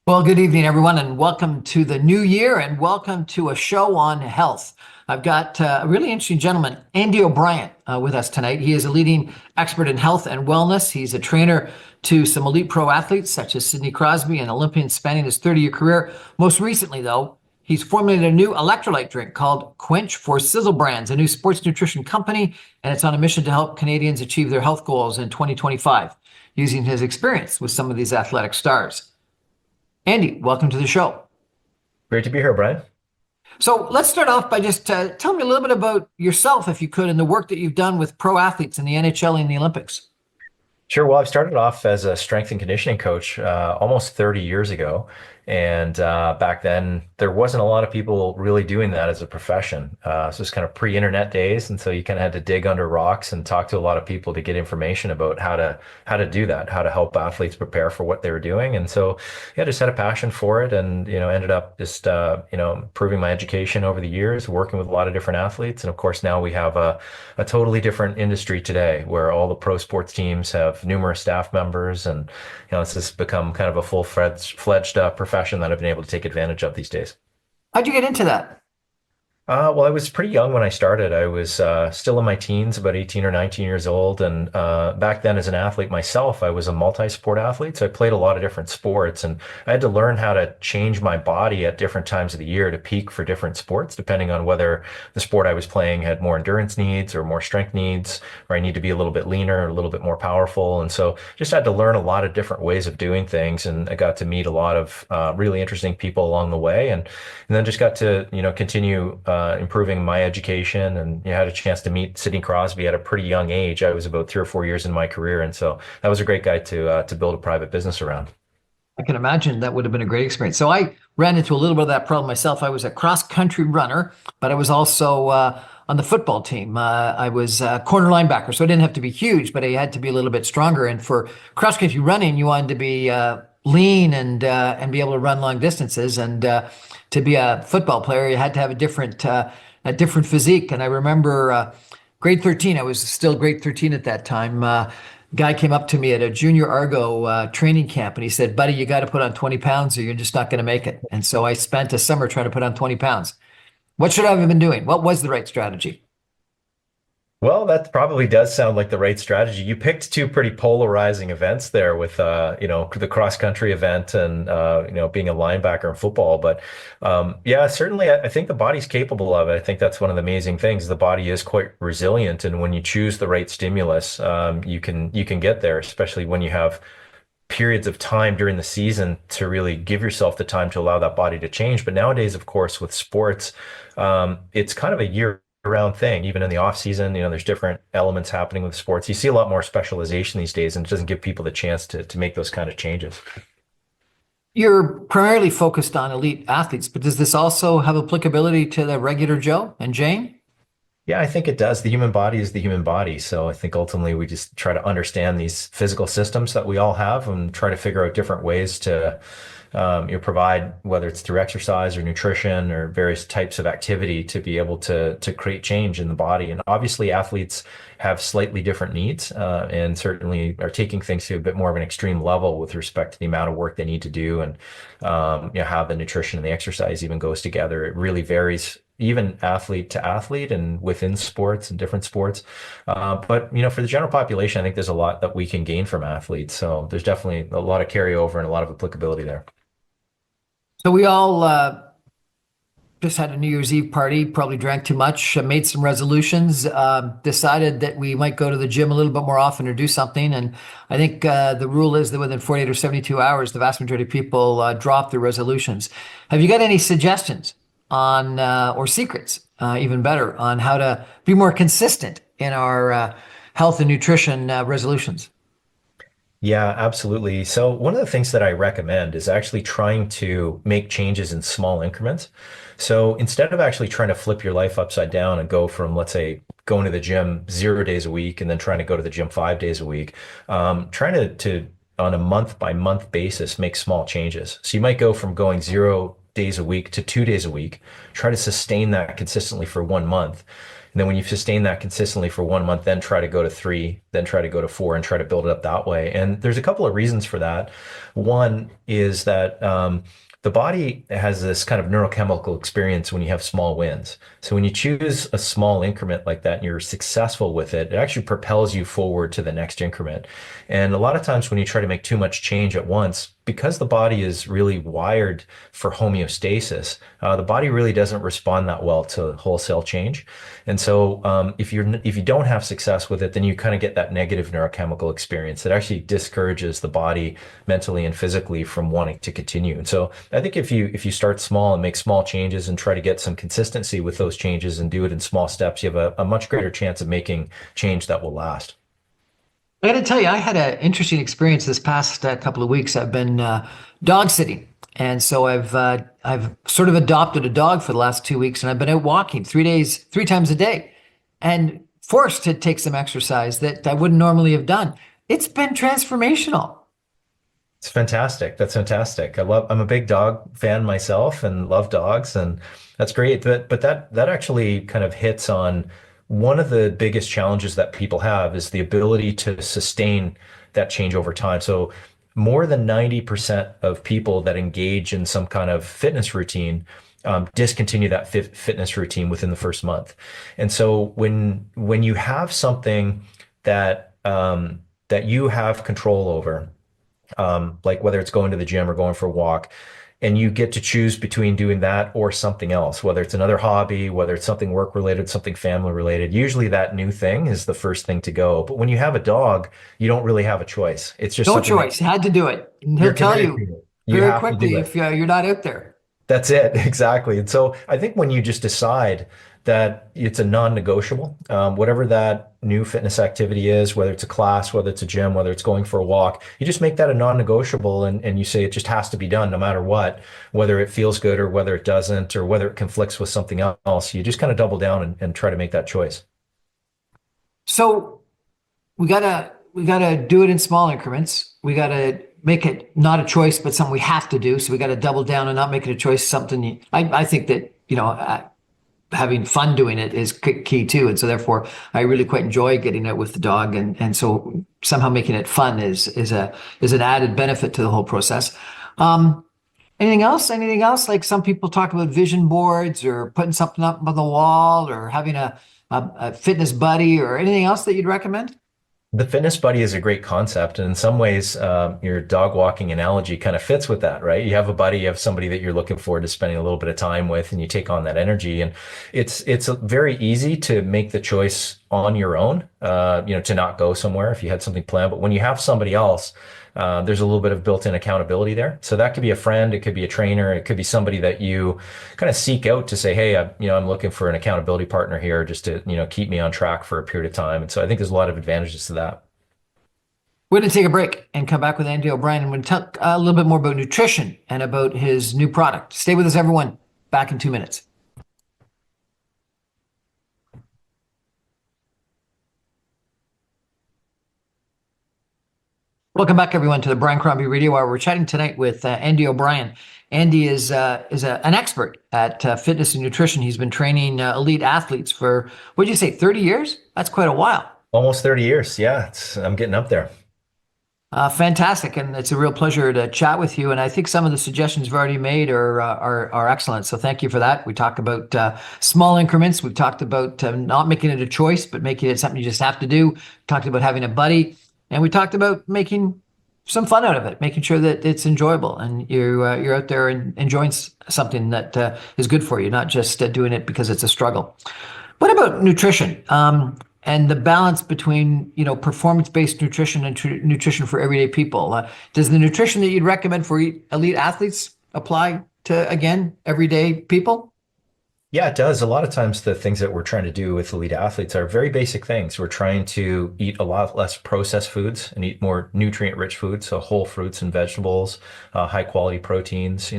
Well, good evening, everyone, and welcome to the new year and welcome to a show on health. I've got a really interesting gentleman, Andy O'Brien, with us tonight. He is a leading expert in health and wellness. He's a trainer to some elite pro athletes such as Sidney Crosby, an Olympian spanning his 30-year career. Most recently, though, he's formulated a new electrolyte drink called CWENCH for Cizzle Brands, a new sports nutrition company, and it's on a mission to help Canadians achieve their health goals in 2025, using his experience with some of these athletic stars. Andy, welcome to the show. Great to be here, Brian. So let's start off by just tell me a little bit about yourself, if you could, and the work that you've done with pro athletes in the NHL and the Olympics. Sure. Well, I've started off as a strength and conditioning coach almost 30 years ago. And back then, there wasn't a lot of people really doing that as a profession. So it's kind of pre-internet days. And so you kind of had to dig under rocks and talk to a lot of people to get information about how to do that, how to help athletes prepare for what they were doing. And so, yeah, just had a passion for it and, ended up just, improving my education over the years, working with a lot of different athletes. And of course, now we have a totally different industry today where all the pro sports teams have numerous staff members. And, it's just become kind of a full-fledged profession that I've been able to take advantage of these days. How'd you get into that? Well, I was pretty young when I started. I was still in my teens, about 18 or 19 years old. And back then, as an athlete myself, I was a multi-sport athlete. So I played a lot of different sports. And I had to learn how to change my body at different times of the year to peak for different sports, depending on whether the sport I was playing had more endurance needs or more strength needs, or I need to be a little bit leaner, a little bit more powerful. And so just had to learn a lot of different ways of doing things. And I got to meet a lot of really interesting people along the way. And then just got to, continue improving my education, and had a chance to meet Sidney Crosby at a pretty young age. I was about 3 or 4 years in my career, and so that was a great guy to build a private business around. I can imagine that would have been a great experience. So I ran into a little bit of that problem myself. I was a cross-country runner, but I was also on the football team. I was a corner linebacker, so I didn't have to be huge, but I had to be a little bit stronger. And for cross-country running, you wanted to be lean and be able to run long distances. And to be a football player, you had to have a different physique. And I remember grade 13. I was still grade 13 at that time. Guy came up to me at a junior Argo training camp, and he said, "Buddy, you got to put on 20 pounds, or you're just not going to make it." And so I spent a summer trying to put on 20 pounds. What should I have been doing? What was the right strategy? Well, that probably does sound like the right strategy. You picked two pretty polarizing events there with, the cross country event and, being a linebacker in football. But yeah, certainly I think the body's capable of it. I think that's one of the amazing things. The body is quite resilient. And when you choose the right stimulus, you can get there, especially when you have periods of time during the season to really give yourself the time to allow that body to change. But nowadays, of course, with sports, it's kind of a year round thing. Even in the off season, there's different elements happening with sports. You see a lot more specialization these days, and it doesn't give people the chance to make those kind of changes. You're primarily focused on elite athletes, but does this also have applicability to the regular Joe and Jane? Yeah, I think it does. The human body is the human body. So I think ultimately we just try to understand these physical systems that we all have and try to figure out different ways to provide, whether it's through exercise or nutrition or various types of activity, to be able to create change in the body. And obviously athletes have slightly different needs and certainly are taking things to a bit more of an extreme level with respect to the amount of work they need to do, and how the nutrition and the exercise even goes together. It really varies even athlete to athlete and within sports and different sports. But, for the general population, I think there's a lot that we can gain from athletes. So there's definitely a lot of carryover and a lot of applicability there. So we all just had a New Year's Eve party, probably drank too much, made some resolutions, decided that we might go to the gym a little bit more often or do something. And I think the rule is that within 48 or 72 hours, the vast majority of people drop their resolutions. Have you got any suggestions on, or secrets, even better, on how to be more consistent in our health and nutrition resolutions? Yeah, absolutely. So one of the things that I recommend is actually trying to make changes in small increments. So instead of actually trying to flip your life upside down and go from, let's say, going to the gym 0 days a week and then trying to go to the gym 5 days a week, trying to on a month by month basis make small changes. So you might go from going days a week to 2 days a week. Try to sustain that consistently for 1 month. And then when you sustain that consistently for 1 month, then try to go to 3, then try to go to 4, and try to build it up that way. And there's a couple of reasons for that. One is that the body has this kind of neurochemical experience when you have small wins. So when you choose a small increment like that and you're successful with it, it actually propels you forward to the next increment. And a lot of times when you try to make too much change at once, because the body is really wired for homeostasis, the body really doesn't respond that well to wholesale change. And so if you don't have success with it, then you kind of get that negative neurochemical experience that actually discourages the body mentally and physically from wanting to continue. And so I think if you start small and make small changes and try to get some consistency with those changes and do it in small steps, you have a much greater chance of making change that will last. I got to tell you, I had an interesting experience this past couple of weeks. I've been dog sitting, and so I've sort of adopted a dog for the last 2 weeks, and I've been out walking 3 times a day, and forced to take some exercise that I wouldn't normally have done. It's been transformational. It's fantastic. That's fantastic. I'm a big dog fan myself and love dogs, and that's great. But that actually kind of hits on one of the biggest challenges that people have is the ability to sustain that change over time. So more than 90% of people that engage in some kind of fitness routine discontinue that fitness routine within the first month. And so when you have something that that you have control over, like whether it's going to the gym or going for a walk, and you get to choose between doing that or something else, whether it's another hobby, whether it's something work related, something family related, usually that new thing is the first thing to go. But when you have a dog, you don't really have a choice. It's just No choice. Had to do it. And he'll tell you very quickly if you're not out there. That's it. Exactly. And so I think when you just decide that it's a non-negotiable, whatever that new fitness activity is, whether it's a class, whether it's a gym, whether it's going for a walk, you just make that a non-negotiable, and you say it just has to be done no matter what, whether it feels good or whether it doesn't, or whether it conflicts with something else. You just kind of double down and try to make that choice. So we gotta do it in small increments. We gotta make it not a choice, but something we have to do. So we gotta double down and not make it a choice. I think that, having fun doing it is key too. And so therefore I really quite enjoy getting out with the dog. And so somehow making it fun is an added benefit to the whole process. Anything else? Like some people talk about vision boards or putting something up on the wall or having a fitness buddy or anything else that you'd recommend? The fitness buddy is a great concept. And in some ways, your dog walking analogy kind of fits with that, right? You have a buddy, you have somebody that you're looking forward to spending a little bit of time with, and you take on that energy. And it's very easy to make the choice on your own, to not go somewhere if you had something planned. But when you have somebody else, there's a little bit of built-in accountability there. So that could be a friend, it could be a trainer, it could be somebody that you kind of seek out to say, hey, I'm looking for an accountability partner here just to, keep me on track for a period of time. And so I think there's a lot of advantages to that. We're going to take a break and come back with Andy O'Brien, and we're going to talk a little bit more about nutrition and about his new product. Stay with us, everyone. Back in 2 minutes. Welcome back, everyone, to the Brian Combie Radio Hour. We're chatting tonight with Andy O'Brien. Andy is an expert at fitness and nutrition. He's been training elite athletes for, what did you say, 30 years? That's quite a while. Almost 30 years. Yeah, I'm getting up there. Fantastic, and it's a real pleasure to chat with you. And I think some of the suggestions you've already made are excellent. So thank you for that. We talked about small increments. We've talked about not making it a choice, but making it something you just have to do. We talked about having a buddy, and we talked about making some fun out of it, making sure that it's enjoyable and you're out there and enjoying something that is good for you, not just doing it because it's a struggle. What about nutrition? And the balance between, performance-based nutrition and nutrition for everyday people. Does the nutrition that you'd recommend for elite athletes apply to, again, everyday people? Yeah, it does. A lot of times the things that we're trying to do with elite athletes are very basic things. We're trying to eat a lot less processed foods and eat more nutrient-rich foods, so whole fruits and vegetables, high-quality proteins,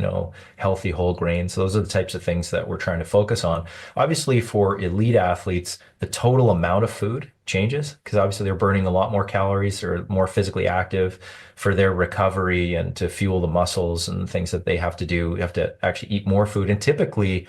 healthy whole grains. Those are the types of things that we're trying to focus on. Obviously, for elite athletes, the total amount of food changes because obviously they're burning a lot more calories or more physically active for their recovery and to fuel the muscles and things that they have to do. You have to actually eat more food. And typically,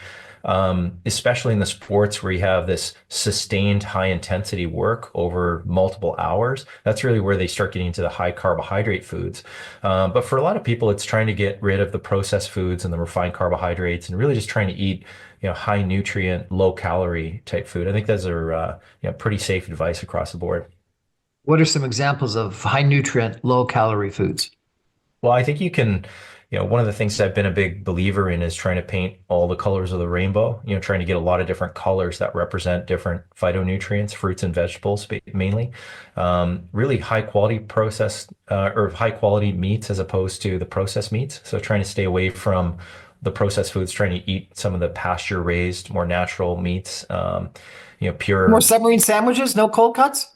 especially in the sports where you have this sustained high intensity work over multiple hours, that's really where they start getting into the high carbohydrate foods. But for a lot of people, it's trying to get rid of the processed foods and the refined carbohydrates and really just trying to eat, high nutrient, low calorie type food. I think those are, pretty safe advice across the board. What are some examples of high nutrient, low calorie foods? Well, I think you can, one of the things I've been a big believer in is trying to paint all the colors of the rainbow, trying to get a lot of different colors that represent different phytonutrients, fruits and vegetables mainly. Really high quality processed or high quality meats as opposed to the processed meats. So trying to stay away from the processed foods, trying to eat some of the pasture raised, more natural meats, More pure. submarine sandwiches, no cold cuts?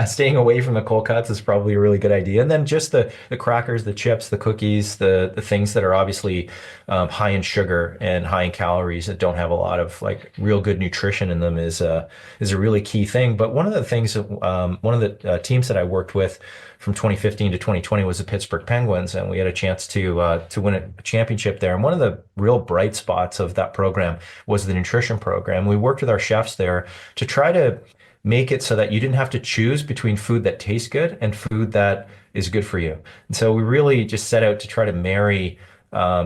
Staying away from the cold cuts is probably a really good idea. And then just the crackers, the chips, the cookies, the things that are obviously high in sugar and high in calories that don't have a lot of like real good nutrition in them is a really key thing. But one of the things, one of the teams that I worked with from 2015 to 2020 was the Pittsburgh Penguins, and we had a chance to win a championship there. And one of the real bright spots of that program was the nutrition program. We worked with our chefs there to try to make it so that you didn't have to choose between food that tastes good and food that is good for you. And so we really just set out to try to marry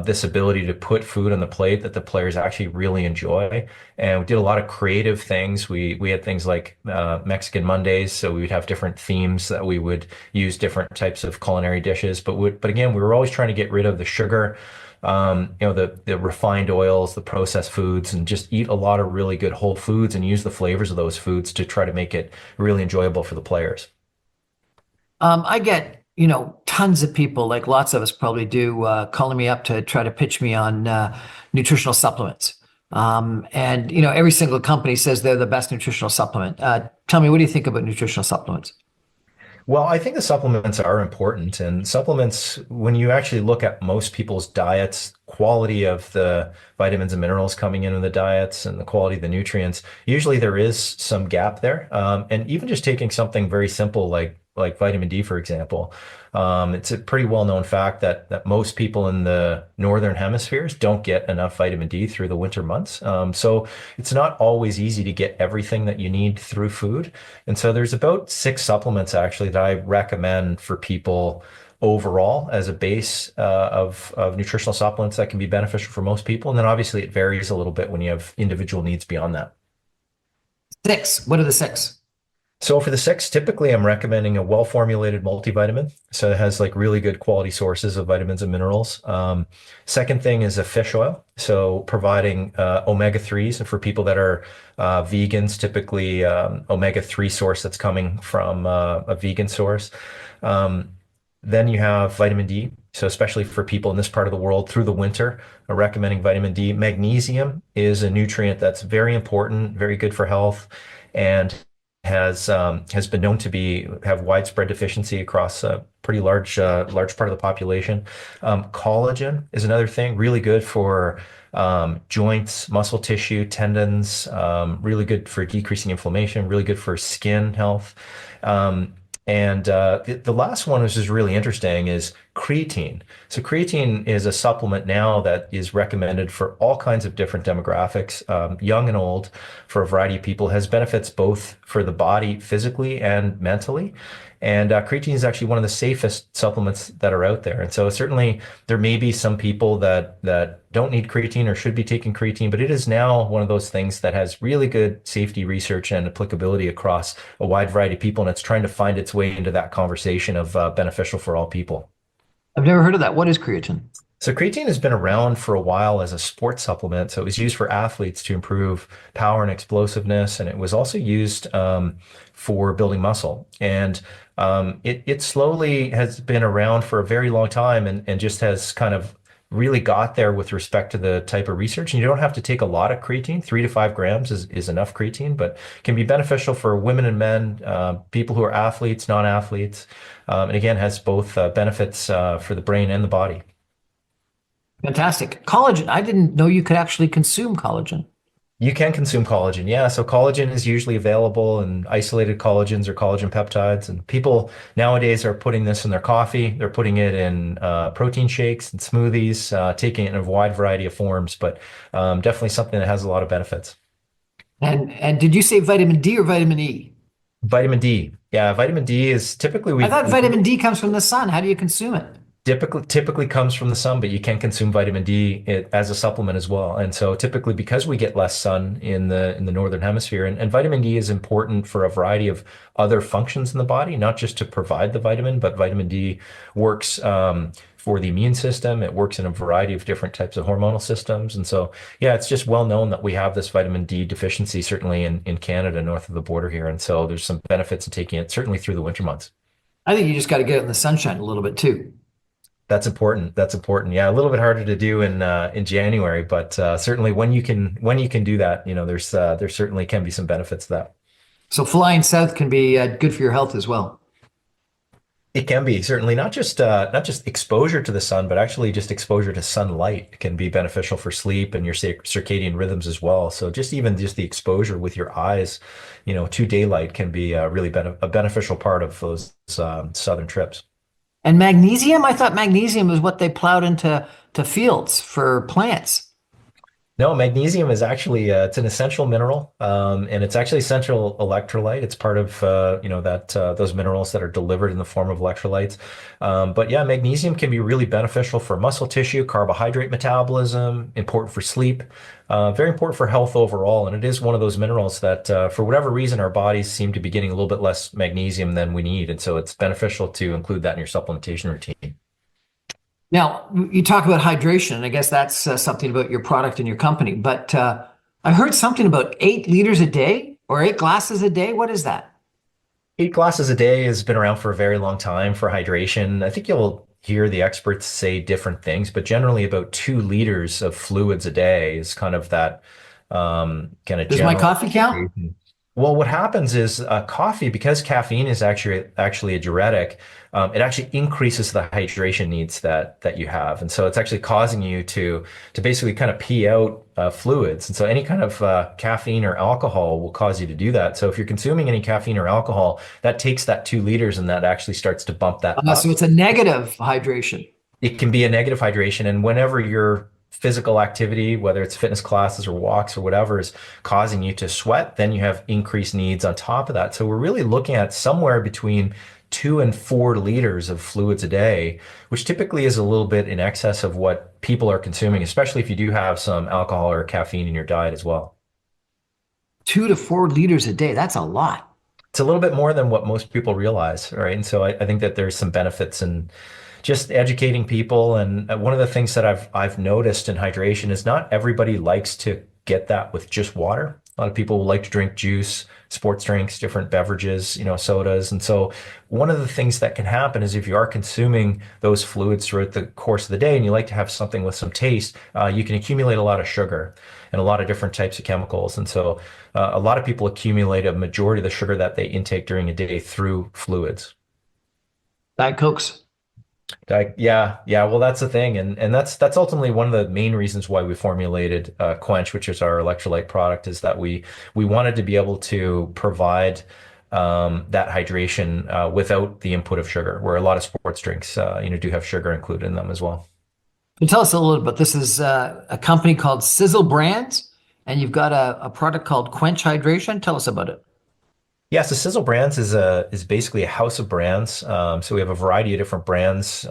this ability to put food on the plate that the players actually really enjoy. And we did a lot of creative things. We had things like Mexican Mondays, so we would have different themes that we would use different types of culinary dishes. But again, we were always trying to get rid of the sugar, the refined oils, the processed foods, and just eat a lot of really good whole foods and use the flavors of those foods to try to make it really enjoyable for the players. I get, tons of people, like lots of us probably do, calling me up to try to pitch me on nutritional supplements. And, every single company says they're the best nutritional supplement. Tell me, what do you think about nutritional supplements? Well, I think the supplements are important, and supplements, when you actually look at most people's diets, quality of the vitamins and minerals coming in the diets and the quality of the nutrients, usually there is some gap there. And even just taking something very simple like vitamin D, for example, it's a pretty well-known fact that most people in the northern hemispheres don't get enough vitamin D through the winter months. So it's not always easy to get everything that you need through food. And so there's about 6 supplements actually that I recommend for people overall as a base of nutritional supplements that can be beneficial for most people. And then obviously it varies a little bit when you have individual needs beyond that. 6. What are the 6? So for the 6, typically I'm recommending a well-formulated multivitamin. So it has like really good quality sources of vitamins and minerals. Second thing is a fish oil. So providing omega-3s, and for people that are vegans, typically omega-3 source that's coming from a vegan source. Then you have vitamin D. So especially for people in this part of the world through the winter, recommending vitamin D. Magnesium is a nutrient that's very important, very good for health, and has been known to have widespread deficiency across a pretty large part of the population. Collagen is another thing, really good for joints, muscle tissue, tendons, really good for decreasing inflammation, really good for skin health. And the last one, which is really interesting, is creatine. So creatine is a supplement now that is recommended for all kinds of different demographics, young and old, for a variety of people, has benefits both for the body physically and mentally. And creatine is actually one of the safest supplements that are out there. And so certainly there may be some people that don't need creatine or should be taking creatine, but it is now one of those things that has really good safety research and applicability across a wide variety of people. And it's trying to find its way into that conversation of beneficial for all people. I've never heard of that. What is creatine? So creatine has been around for a while as a sports supplement. So it was used for athletes to improve power and explosiveness. And it was also used for building muscle. And it slowly has been around for a very long time and just has kind of really got there with respect to the type of research. And you don't have to take a lot of creatine. 3 to 5 grams is enough creatine, but can be beneficial for women and men, people who are athletes, non-athletes. And again, has both benefits for the brain and the body. Fantastic. Collagen. I didn't know you could actually consume collagen. You can consume collagen. Yeah. So collagen is usually available in isolated collagens or collagen peptides. And people nowadays are putting this in their coffee. They're putting it in protein shakes and smoothies, taking it in a wide variety of forms, but definitely something that has a lot of benefits. And did you say vitamin D or vitamin E? Vitamin D. Yeah. Vitamin D is typically I thought we vitamin D comes from the sun. How do you consume it? typically comes from the sun, but you can consume vitamin D as a supplement as well. And so typically because we get less sun in the northern hemisphere, and vitamin D is important for a variety of other functions in the body, not just to provide the vitamin, but vitamin D works for the immune system. It works in a variety of different types of hormonal systems. And so, yeah, it's just well known that we have this vitamin D deficiency, certainly in Canada, north of the border here. And so there's some benefits in taking it, certainly through the winter months. I think you just got to get it in the sunshine a little bit too. That's important. That's important. Yeah, a little bit harder to do in January, but certainly when you can do that, there certainly can be some benefits to that. So flying south can be good for your health as well. It can be certainly not just exposure to the sun, but actually just exposure to sunlight can be beneficial for sleep and your circadian rhythms as well. So just the exposure with your eyes, to daylight can be really a beneficial part of those southern trips. And magnesium, I thought magnesium is what they plowed into fields for plants. No, magnesium is actually it's an essential mineral, and it's actually essential electrolyte. It's part of that those minerals that are delivered in the form of electrolytes. But yeah, magnesium can be really beneficial for muscle tissue, carbohydrate metabolism, important for sleep, very important for health overall. And it is one of those minerals that, for whatever reason, our bodies seem to be getting a little bit less magnesium than we need, and so it's beneficial to include that in your supplementation routine. Now, you talk about hydration, and I guess that's something about your product and your company. But I heard something about 8 liters a day or 8 glasses a day. What is that? 8 glasses a day has been around for a very long time for hydration. I think you'll hear the experts say different things, but generally about 2 liters of fluids a day is kind of that kind of Does my general. coffee count? Well, what happens is coffee, because caffeine is actually a diuretic, it actually increases the hydration needs that you have, and so it's actually causing you to basically kind of pee out fluids. And so any kind of caffeine or alcohol will cause you to do that. So if you're consuming any caffeine or alcohol, that takes that 2 liters, and that actually starts to bump that So up. it's a negative hydration. It can be a negative hydration, and whenever your physical activity, whether it's fitness classes or walks or whatever, is causing you to sweat, then you have increased needs on top of that. So we're really looking at somewhere between 2 and 4 liters of fluids a day, which typically is a little bit in excess of what people are consuming, especially if you do have some alcohol or caffeine in your diet as well. 2 to 4 liters a day. That's a lot. It's a little bit more than what most people realize, right? And so I think that there's some benefits in just educating people. And one of the things that I've noticed in hydration is not everybody likes to get that with just water. A lot of people like to drink juice, sports drinks, different beverages, sodas. And so one of the things that can happen is if you are consuming those fluids throughout the course of the day and you like to have something with some taste, you can accumulate a lot of sugar and a lot of different types of chemicals. And so a lot of people accumulate a majority of the sugar that they intake during a day through fluids. Diet Cokes. Yeah, yeah. Well, that's the thing, and that's ultimately one of the main reasons why we formulated CWENCH, which is our electrolyte product, is that we wanted to be able to provide that hydration without the input of sugar, where a lot of sports drinks, do have sugar included in them as well. So tell us a little bit. This is a company called Cizzle Brands, and you've got a product called CWENCH Hydration. Tell us about it. Yeah, so Cizzle Brands is basically a house of brands. So we have a variety of different brands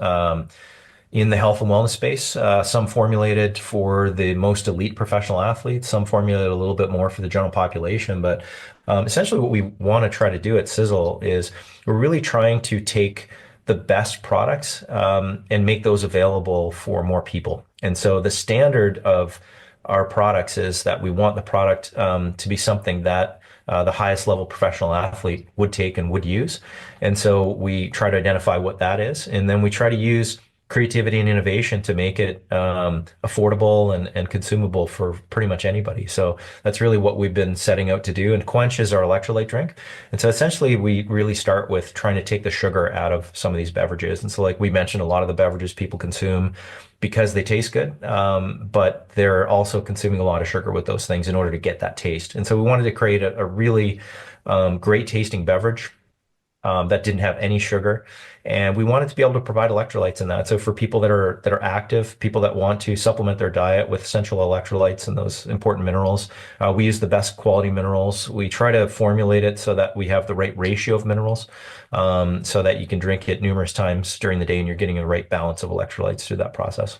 in the health and wellness space. Some formulated for the most elite professional athletes, some formulated a little bit more for the general population. But essentially, what we want to try to do at Cizzle is we're really trying to take the best products and make those available for more people. And so the standard of our products is that we want the product to be something that the highest level professional athlete would take and would use. And so we try to identify what that is. And then we try to use creativity and innovation to make it affordable and consumable for pretty much anybody. So that's really what we've been setting out to do. And CWENCH is our electrolyte drink. And so essentially, we really start with trying to take the sugar out of some of these beverages. And so, like we mentioned, a lot of the beverages people consume because they taste good, but they're also consuming a lot of sugar with those things in order to get that taste. And so we wanted to create a really great tasting beverage that didn't have any sugar, and we wanted to be able to provide electrolytes in that. So for people that are active, people that want to supplement their diet with essential electrolytes and those important minerals, we use the best quality minerals. We try to formulate it so that we have the right ratio of minerals, so that you can drink it numerous times during the day and you're getting a right balance of electrolytes through that process.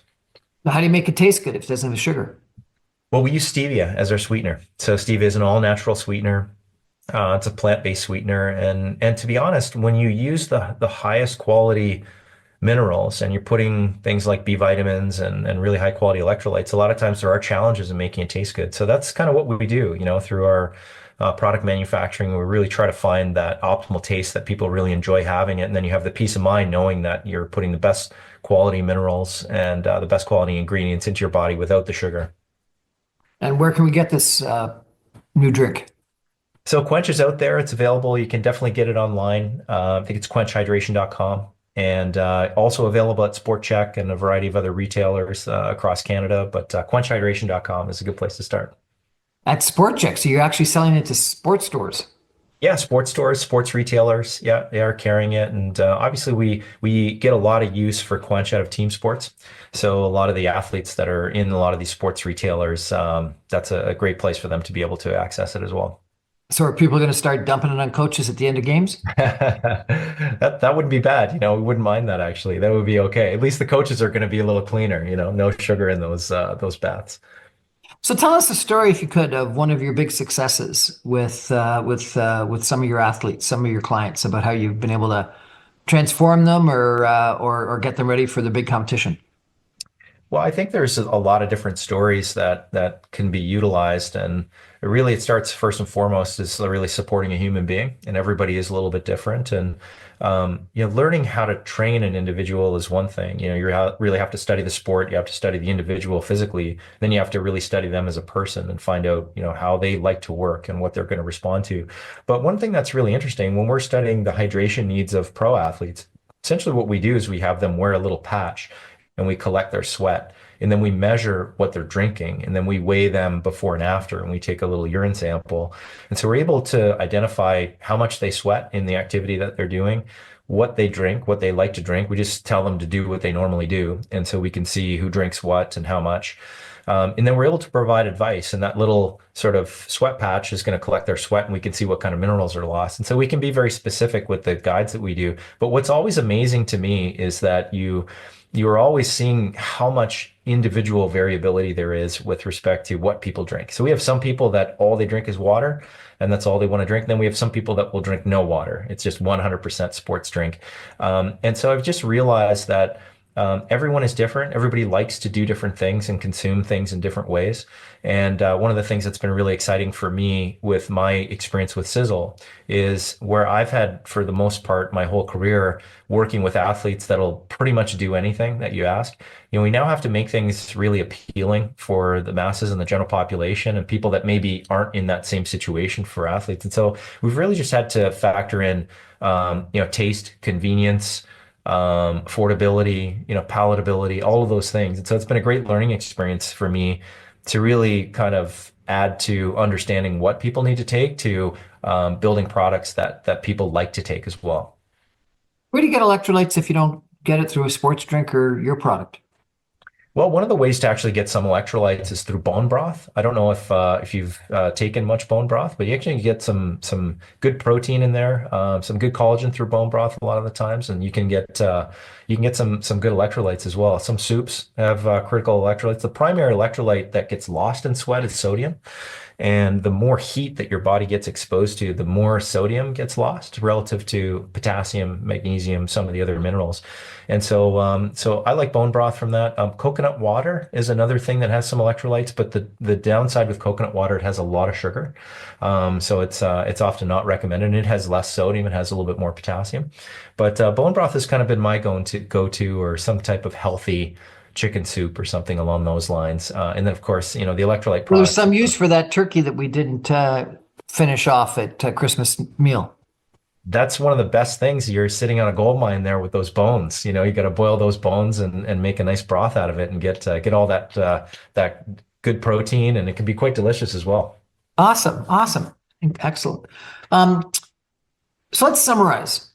Now, how do you make it taste good if it doesn't have sugar? Well, we use stevia as our sweetener. So stevia is an all-natural sweetener. It's a plant-based sweetener, and to be honest, when you use the highest quality minerals and you're putting things like B vitamins and really high quality electrolytes, a lot of times there are challenges in making it taste good. So that's kind of what we do, through our product manufacturing. We really try to find that optimal taste that people really enjoy having it, and then you have the peace of mind knowing that you're putting the best quality minerals and the best quality ingredients into your body without the sugar. And where can we get this new drink? So CWENCH is out there. It's available. You can definitely get it online. I think it's quenchhydration.com, and also available at Sport Check and a variety of other retailers across Canada. But quenchhydration.com is a good place to start. At Sport Check, so you're actually selling it to sports stores. Yeah, sports stores, sports retailers. Yeah, they are carrying it. And obviously we get a lot of use for CWENCH out of team sports. So a lot of the athletes that are in a lot of these sports retailers, that's a great place for them to be able to access it as well. So are people going to start dumping it on coaches at the end of games? That wouldn't be bad. We wouldn't mind that actually. That would be okay. At least the coaches are going to be a little cleaner, no sugar in those baths. So tell us a story, if you could, of one of your big successes with some of your athletes, some of your clients, about how you've been able to transform them or get them ready for the big competition. Well, I think there's a lot of different stories that can be utilized, and it starts first and foremost is really supporting a human being, and everybody is a little bit different. And learning how to train an individual is one thing. Really have to study the sport, you have to study the individual physically, then you have to really study them as a person and find out how they like to work and what they're going to respond to. But one thing that's really interesting when we're studying the hydration needs of pro athletes, essentially what we do is we have them wear a little patch and we collect their sweat, and then we measure what they're drinking, and then we weigh them before and after, and we take a little urine sample. And so we're able to identify how much they sweat in the activity that they're doing, what they drink, what they like to drink. We just tell them to do what they normally do. And so we can see who drinks what and how much. And then we're able to provide advice, and that little sort of sweat patch is going to collect their sweat, and we can see what kind of minerals are lost. And so we can be very specific with the guides that we do. But what's always amazing to me is that you are always seeing how much individual variability there is with respect to what people drink. So we have some people that all they drink is water, and that's all they want to drink. Then we have some people that will drink no water. It's just 100% sports drink. And so I've just realized that everyone is different. Everybody likes to do different things and consume things in different ways. And one of the things that's been really exciting for me with my experience with Cizzle is where I've had, for the most part, my whole career working with athletes that'll pretty much do anything that you ask. We now have to make things really appealing for the masses and the general population and people that maybe aren't in that same situation for athletes. And so we've really just had to factor in, taste, convenience, affordability, palatability, all of those things. And so it's been a great learning experience for me to really kind of add to understanding what people need to take to building products that people like to take as well. Where do you get electrolytes if you don't get it through a sports drink or your product? Well, one of the ways to actually get some electrolytes is through bone broth. I don't know if you've taken much bone broth, but you actually get some good protein in there, some good collagen through bone broth a lot of the times, and you can get some good electrolytes as well. Some soups have critical electrolytes. The primary electrolyte that gets lost in sweat is sodium. And the more heat that your body gets exposed to, the more sodium gets lost relative to potassium, magnesium, some of the other minerals. And so I like bone broth from that. Coconut water is another thing that has some electrolytes, but the downside with coconut water, it has a lot of sugar. So it's often not recommended. And it has less sodium. It has a little bit more potassium. But bone broth has kind of been my go-to, or some type of healthy chicken soup or something along those lines. And then, of course, the electrolyte Well, there's products. some use for that turkey that we didn't finish off at Christmas meal. That's one of the best things. You're sitting on a gold mine there with those bones. You got to boil those bones and make a nice broth out of it and get all that good protein, and it can be quite delicious as well. Awesome. Excellent. So let's summarize.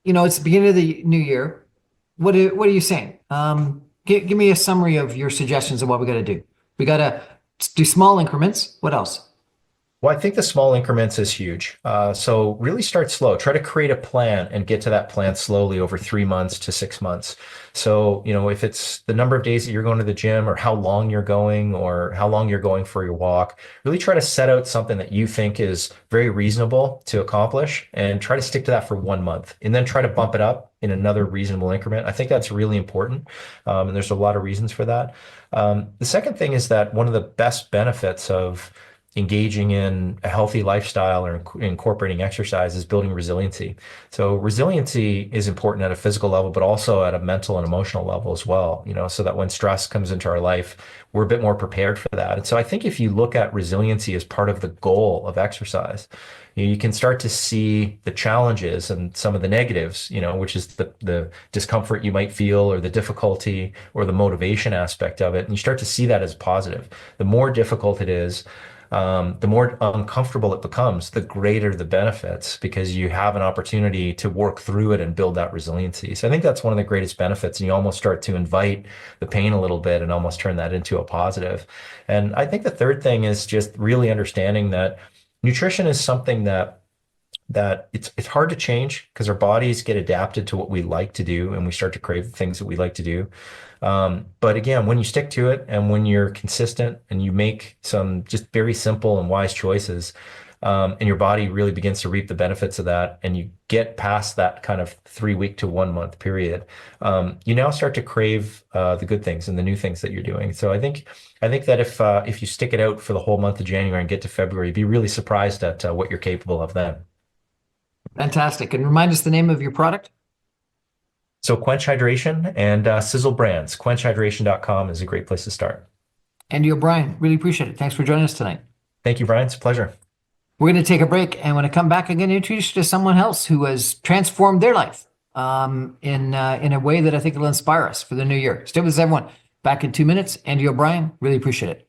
It's the beginning of the new year. What are you saying? Give me a summary of your suggestions of what we got to do. We got to do small increments. What else? Well, I think the small increments is huge. So really start slow. Try to create a plan and get to that plan slowly over 3 months to 6 months. So, if it's the number of days that you're going to the gym, or how long you're going, or how long you're going for your walk, really try to set out something that you think is very reasonable to accomplish, and try to stick to that for 1 month, and then try to bump it up in another reasonable increment. I think that's really important. And there's a lot of reasons for that. The second thing is that one of the best benefits of engaging in a healthy lifestyle or incorporating exercise is building resiliency. So resiliency is important at a physical level, but also at a mental and emotional level as well, so that when stress comes into our life, we're a bit more prepared for that. And so I think if you look at resiliency as part of the goal of exercise, you can start to see the challenges and some of the negatives, which is the discomfort you might feel, or the difficulty, or the motivation aspect of it. And you start to see that as positive. The more difficult it is, the more uncomfortable it becomes, the greater the benefits, because you have an opportunity to work through it and build that resiliency. So I think that's one of the greatest benefits, and you almost start to invite the pain a little bit and almost turn that into a positive. And I think the third thing is just really understanding that nutrition is something that it's hard to change, because our bodies get adapted to what we like to do, and we start to crave the things that we like to do. But again, when you stick to it, and when you're consistent, and you make some just very simple and wise choices, and your body really begins to reap the benefits of that, and you get past that kind of 3-week to 1 month period, you now start to crave the good things and the new things that you're doing. So I think that if you stick it out for the whole month of January and get to February, you'd be really surprised at what you're capable of then. Fantastic. And remind us the name of your product. So CWENCH Hydration and Cizzle Brands. CWENCHhydration.com is a great place to start. And Brian, really appreciate it. Thanks for joining us tonight. Thank you, Brian. It's a pleasure. We're going to take a break, and when I come back, I'm going to introduce you to someone else who has transformed their life in a way that I think will inspire us for the new year. Stay with us, everyone. Back in 2 minutes. Andy O'Brien, really appreciate it.